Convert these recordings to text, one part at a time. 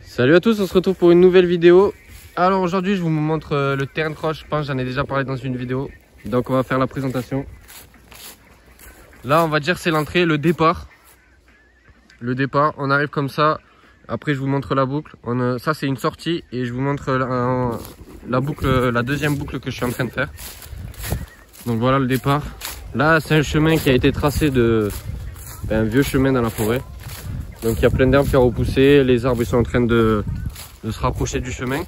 Salut à tous, on se retrouve pour une nouvelle vidéo. Alors aujourd'hui je vous montre le terrain de croche. Je pense j'en ai déjà parlé dans une vidéo. Donc on va faire la présentation. Là on va dire c'est l'entrée, le départ. Le départ, on arrive comme ça. Après je vous montre la boucle. Ça c'est une sortie et je vous montre la boucle, la deuxième boucle que je suis en train de faire. Donc voilà le départ. Là c'est un chemin qui a été tracé un vieux chemin dans la forêt. Donc il y a plein d'arbres qui ont repoussé, les arbres ils sont en train de se rapprocher du chemin.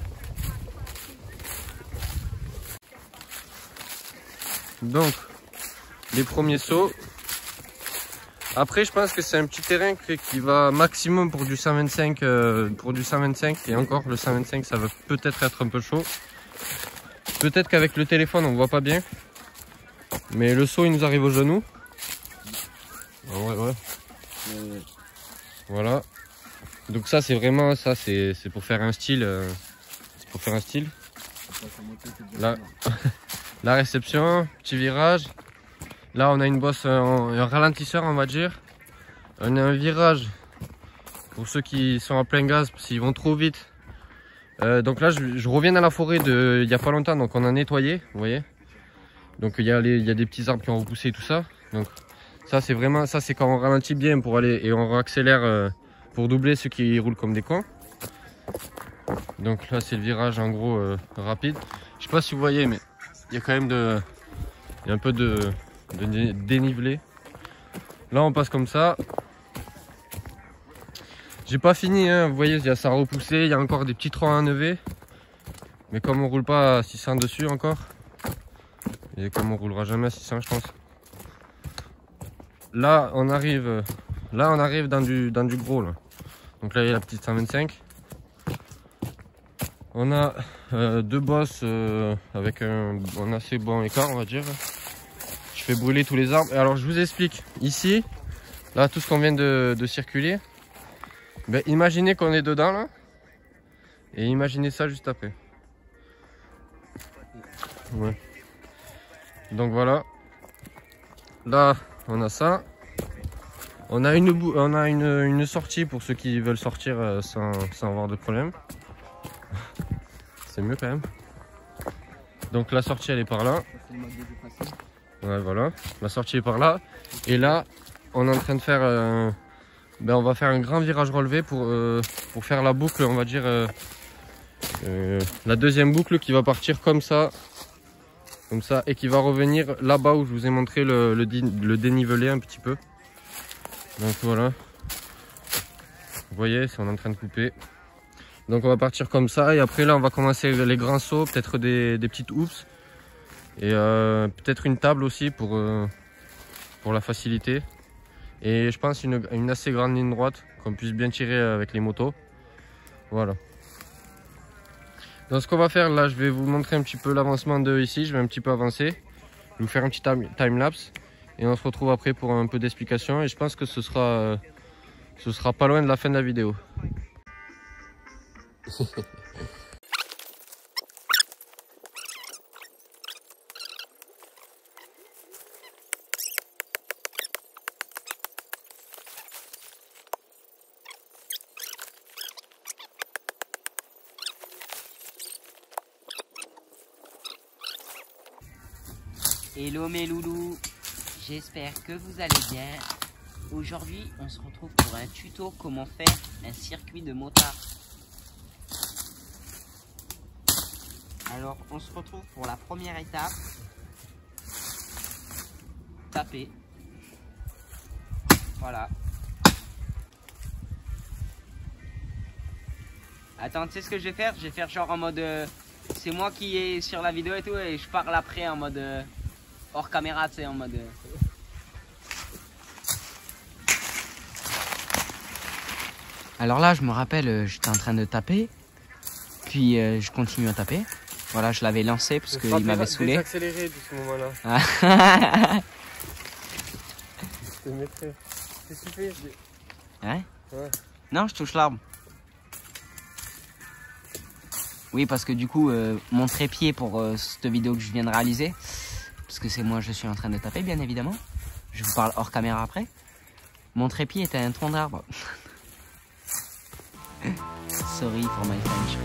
Donc les premiers sauts. Après je pense que c'est un petit terrain qui va maximum pour du 125, et encore le 125 ça va peut-être être un peu chaud. Peut-être qu'avec le téléphone on voit pas bien. Mais le saut il nous arrive au genou. Ouais. Voilà. Donc ça c'est vraiment c'est pour faire un style. C'est pour faire un style. Là, la réception, petit virage. Là on a une bosse, un ralentisseur on va dire. On a un virage pour ceux qui sont à plein gaz s'ils vont trop vite. Donc là je reviens dans la forêt il y a pas longtemps, donc on a nettoyé, vous voyez. Donc il y a des petits arbres qui ont repoussé et tout ça. Donc ça c'est vraiment, ça c'est quand on ralentit bien pour aller et on accélère pour doubler ceux qui roulent comme des cons. Donc là c'est le virage en gros rapide. Je sais pas si vous voyez mais il y a quand même il y a un peu de dénivelé. Là on passe comme ça. J'ai pas fini hein, vous voyez il y a ça repoussé, il y a encore des petits troncs à enlever. Mais comme on roule pas à 600 dessus encore. Et comme on roulera jamais à 600 je pense. Là on arrive dans du gros là. Donc là il y a la petite 125. On a deux bosses avec un assez bon écart on va dire. Je fais brûler tous les arbres. Et alors je vous explique. Ici, là tout ce qu'on vient de circuler. Ben, imaginez qu'on est dedans là. Et imaginez ça juste après. Ouais. Donc voilà. Là on a ça. On a une sortie pour ceux qui veulent sortir sans avoir de problème. C'est mieux quand même. Donc la sortie elle est par là. Ouais voilà. La sortie est par là. Et là on est en train de faire on va faire un grand virage relevé pour faire la boucle, on va dire la deuxième boucle qui va partir comme ça et qui va revenir là-bas où je vous ai montré le dénivelé un petit peu. Donc voilà, vous voyez, on est en train de couper. Donc on va partir comme ça et après là on va commencer les grands sauts, peut-être des petites hoops et peut-être une table aussi pour la facilité. Et je pense une assez grande ligne droite qu'on puisse bien tirer avec les motos. Voilà. Donc ce qu'on va faire là, je vais vous montrer un petit peu l'avancement de ici. Je vais un petit peu avancer. Je vais vous faire un petit time-lapse. Et on se retrouve après pour un peu d'explication. Et je pense que ce sera pas loin de la fin de la vidéo. Hello mes loulous, j'espère que vous allez bien. Aujourd'hui on se retrouve pour un tuto comment faire un circuit de motard. Alors on se retrouve pour la première étape. Taper. Voilà. Attends, tu sais ce que je vais faire? Je vais faire genre en mode... c'est moi qui est sur la vidéo et tout et je parle après en mode... hors caméra, tu sais, en mode... Alors là, je me rappelle, j'étais en train de taper. Puis je continue à taper. Voilà, je l'avais lancé parce qu'il m'avait saoulé. Accéléré de ce moment-là. Je te mettrai. Qu'est-ce que tu fais? Ouais? Ouais. Non, je touche l'arbre. Oui, parce que du coup, mon trépied pour cette vidéo que je viens de réaliser, parce que c'est moi, je suis en train de taper, bien évidemment. Je vous parle hors caméra après. Mon trépied était un tronc d'arbre. sorry for my French.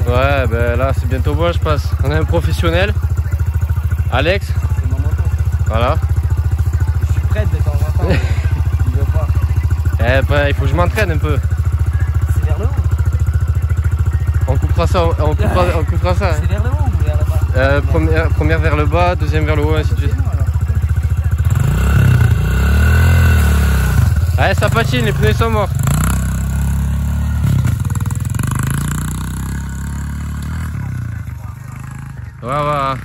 Ouais, ben là c'est bientôt bon, je passe. On a un professionnel, Alex. C'est mon moto. Voilà. Je suis prête de temps en temps, mais il veut pas. Eh ben, il faut que je m'entraîne un peu. C'est vers le haut. On coupera ça, on coupera ça. C'est vers le haut ou vers le bas? Première vers le bas, deuxième vers le haut, ainsi de suite. Ouais, ça patine, les pneus sont morts. Ouais.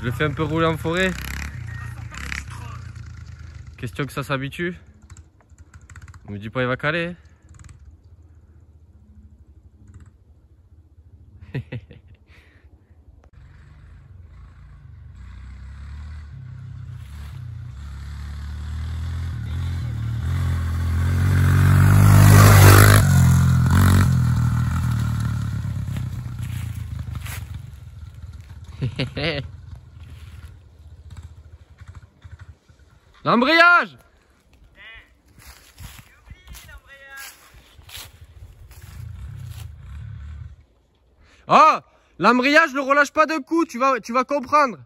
Je le fais un peu rouler en forêt. Question que ça s'habitue. On me dit pas il va caler. L'embrayage! Oh! L'embrayage, le relâche pas d'un coup, tu vas comprendre.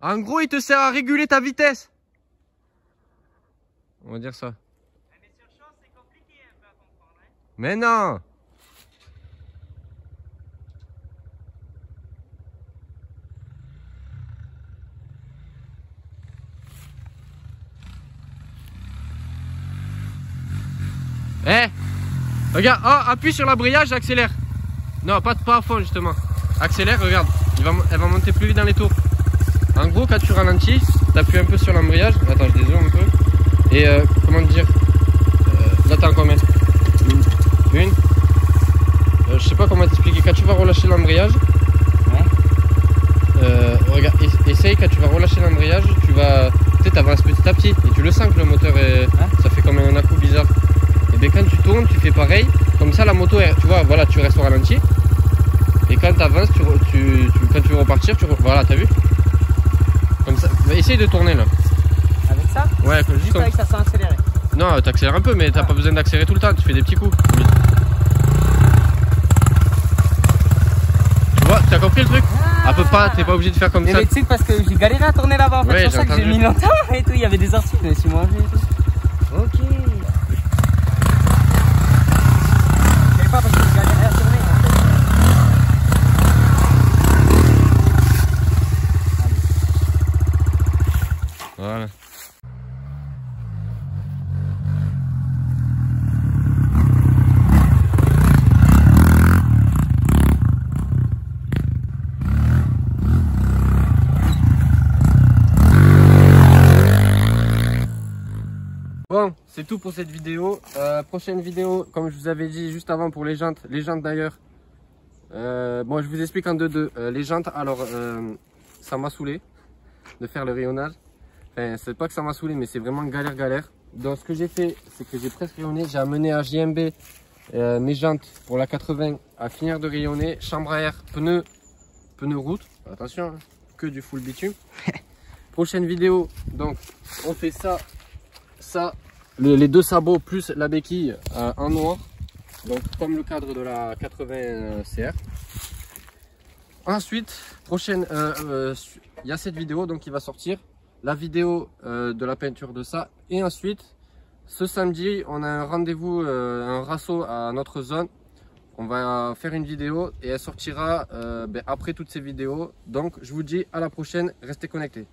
En gros, il te sert à réguler ta vitesse. On va dire ça. Mais sur champ, c'est compliqué un peu à comprendre. Hein. Mais non! Eh! Regarde, oh, appuie sur l'embrayage, accélère. Non, pas à fond justement. Accélère, regarde, elle va monter plus vite dans les tours. En gros, quand tu ralentis, t'appuies un peu sur l'embrayage. Attends, je dézoome un peu. Et comment te dire, là t'as combien? Une. Je sais pas comment t'expliquer. Quand tu vas relâcher l'embrayage, regarde, essaye quand tu vas relâcher l'embrayage, tu avances petit à petit et tu le sens que le moteur ça fait comme un à-coup bizarre. Et bien quand tu tournes, tu fais pareil. Comme ça la moto, tu vois, voilà, tu restes au ralenti. Et quand tu avances, quand tu veux repartir, voilà, t'as vu? Comme ça, essaye de tourner là. Avec ça? Ouais, juste avec ça sans accélérer. Non, t'accélères un peu, mais t'as pas besoin d'accélérer tout le temps, tu fais des petits coups. Tu vois, t'as compris le truc? À peu près, t'es pas obligé de faire comme ça. Mais tu sais, parce que j'ai galéré à tourner là-bas, en fait, c'est pour ça que j'ai mis longtemps et tout, il y avait des orties, je me suis mangé et tout. Ok. Je savais pas parce que j'ai galéré à tourner. Voilà. Bon, c'est tout pour cette vidéo. Prochaine vidéo, comme je vous avais dit juste avant pour les jantes d'ailleurs. Bon, je vous explique en deux. Les jantes, alors ça m'a saoulé de faire le rayonnage. Enfin, c'est pas que ça m'a saoulé, mais c'est vraiment galère. Donc ce que j'ai fait, c'est que j'ai presque rayonné. J'ai amené à JMB Mes jantes pour la 80 à finir de rayonner. Chambre à air, pneus route. Attention, hein, que du full bitume. Prochaine vidéo, donc on fait ça, les deux sabots plus la béquille en noir. Donc comme le cadre de la 80 CR. Ensuite, prochaine, il y a cette vidéo donc qui va sortir. La vidéo de la peinture de ça. Et ensuite, ce samedi, on a un rendez-vous, un rasso à notre zone. On va faire une vidéo et elle sortira après toutes ces vidéos. Donc je vous dis à la prochaine, restez connectés.